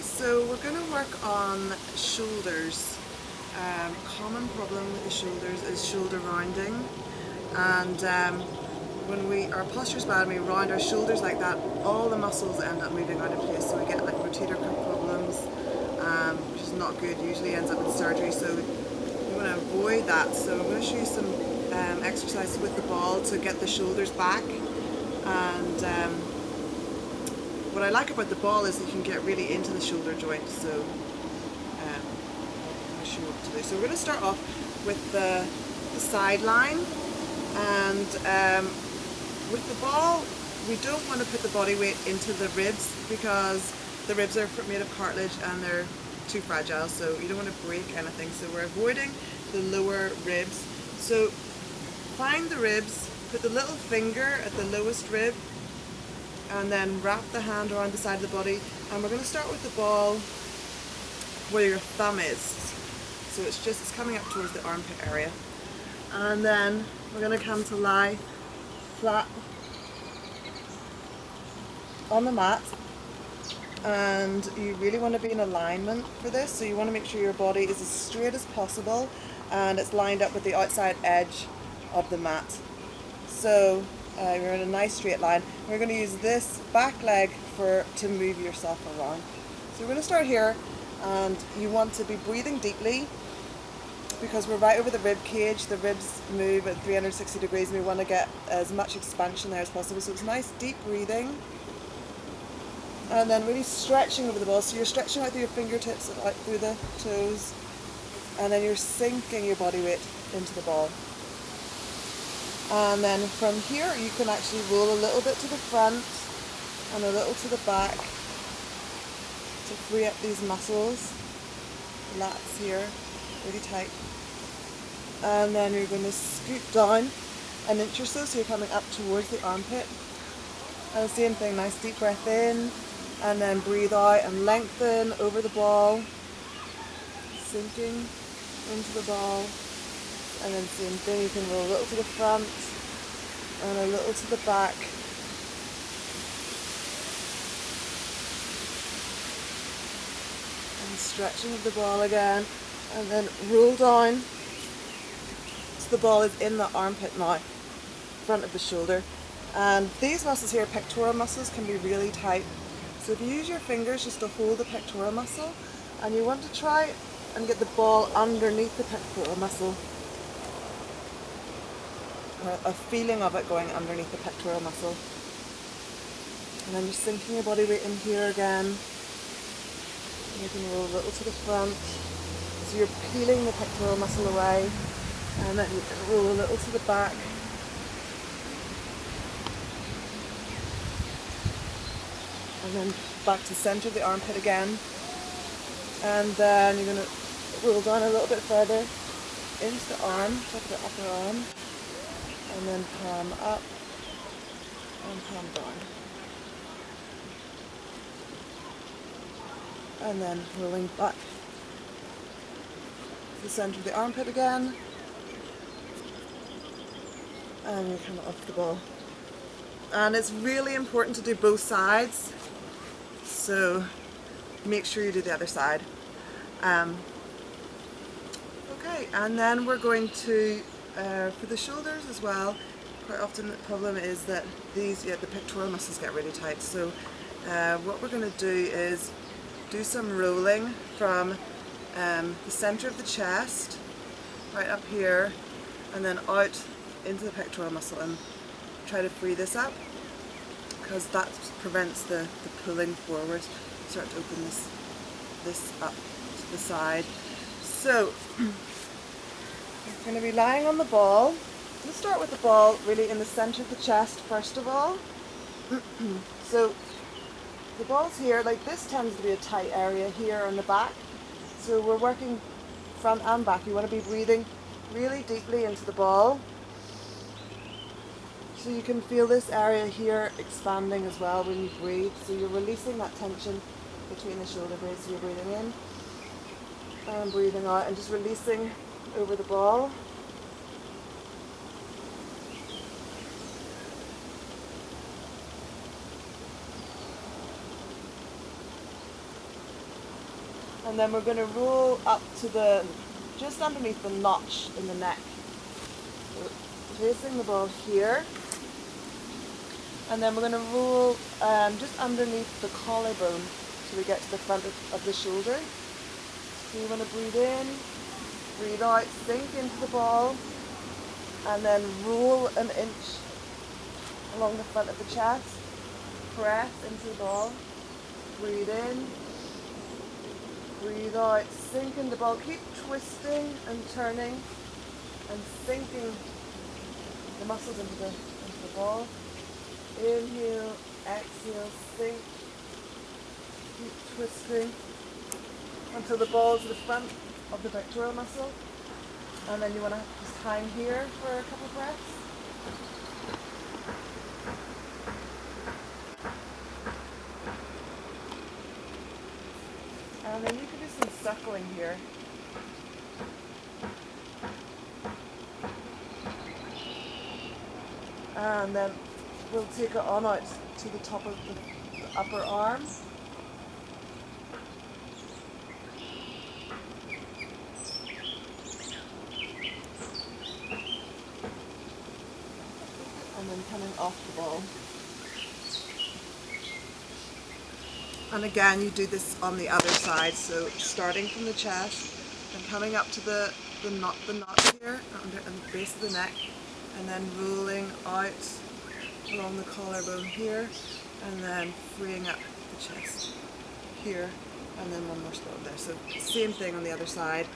So we're going to work on shoulders. Common problem with the shoulders is shoulder rounding, and when our posture is bad and we round our shoulders like that, all the muscles end up moving out of place, so we get like rotator cuff problems, which is not good, usually ends up in surgery, so we want to avoid that. So I'm going to show you some exercises with the ball to get the shoulders back. And what I like about the ball is that you can get really into the shoulder joint, so I'll show you what to do. So we're going to start off with the sideline, and with the ball we don't want to put the body weight into the ribs because the ribs are made of cartilage and they're too fragile, so you don't want to break anything, so we're avoiding the lower ribs. So find the ribs, put the little finger at the lowest rib, and then wrap the hand around the side of the body, and we're going to start with the ball where your thumb is, so it's coming up towards the armpit area, and then we're going to come to lie flat on the mat, and you really want to be in alignment for this, so you want to make sure your body is as straight as possible and it's lined up with the outside edge of the mat. So you're in a nice straight line. We're going to use this back leg to move yourself around. So we're going to start here, and you want to be breathing deeply because we're right over the rib cage. The ribs move at 360 degrees and we want to get as much expansion there as possible. So it's nice deep breathing, and then really stretching over the ball. So you're stretching out through your fingertips and out through the toes, and then you're sinking your body weight into the ball. And then from here you can actually roll a little bit to the front and a little to the back to free up these muscles, lats here, really tight. And then you're going to scoot down an inch or so, so you're coming up towards the armpit. And the same thing, nice deep breath in, and then breathe out and lengthen over the ball, sinking into the ball. And then same thing, you can roll a little to the front and a little to the back. And stretching of the ball again, and then roll down. So the ball is in the armpit now, front of the shoulder. And these muscles here, pectoral muscles, can be really tight. So if you use your fingers just to hold the pectoral muscle, and you want to try and get the ball underneath the pectoral muscle, a feeling of it going underneath the pectoral muscle. And then you're sinking your body weight in here again. And you can roll a little to the front. So you're peeling the pectoral muscle away. And then you can roll a little to the back. And then back to the center of the armpit again. And then you're going to roll down a little bit further into the arm, top of the upper arm. And then palm up and palm down. And then rolling back to the center of the armpit again. And you come off the ball. And it's really important to do both sides, so make sure you do the other side. Okay, and then we're going to for the shoulders as well, quite often the problem is that the pectoral muscles get really tight. So what we're going to do is do some rolling from the center of the chest, right up here, and then out into the pectoral muscle, and try to free this up because that prevents the pulling forward. Start to open this up to the side. So we're going to be lying on the ball. Let's start with the ball really in the center of the chest first of all. So the ball's here, like this tends to be a tight area here on the back. So we're working front and back. You want to be breathing really deeply into the ball. So you can feel this area here expanding as well when you breathe. So you're releasing that tension between the shoulder blades. So you're breathing in and breathing out and just releasing over the ball. And then we're going to roll up to the, just underneath the notch in the neck. So placing the ball here. And then we're going to roll just underneath the collarbone so we get to the front of the shoulder. So you want to breathe in, breathe out, sink into the ball, and then roll an inch along the front of the chest. Press into the ball, breathe in, breathe out, sink in the ball. Keep twisting and turning and sinking the muscles into the ball. Inhale, exhale, sink. Keep twisting until the ball is to the front of the pectoral muscle. And then you want to just hang here for a couple of breaths. And then you can do some suckling here. And then we'll take it on out to the top of the upper arm. And then coming off the ball. And again, you do this on the other side, so starting from the chest and coming up to the knot here on the base of the neck, and then rolling out along the collarbone here, and then freeing up the chest here, and then one more spot there. So same thing on the other side.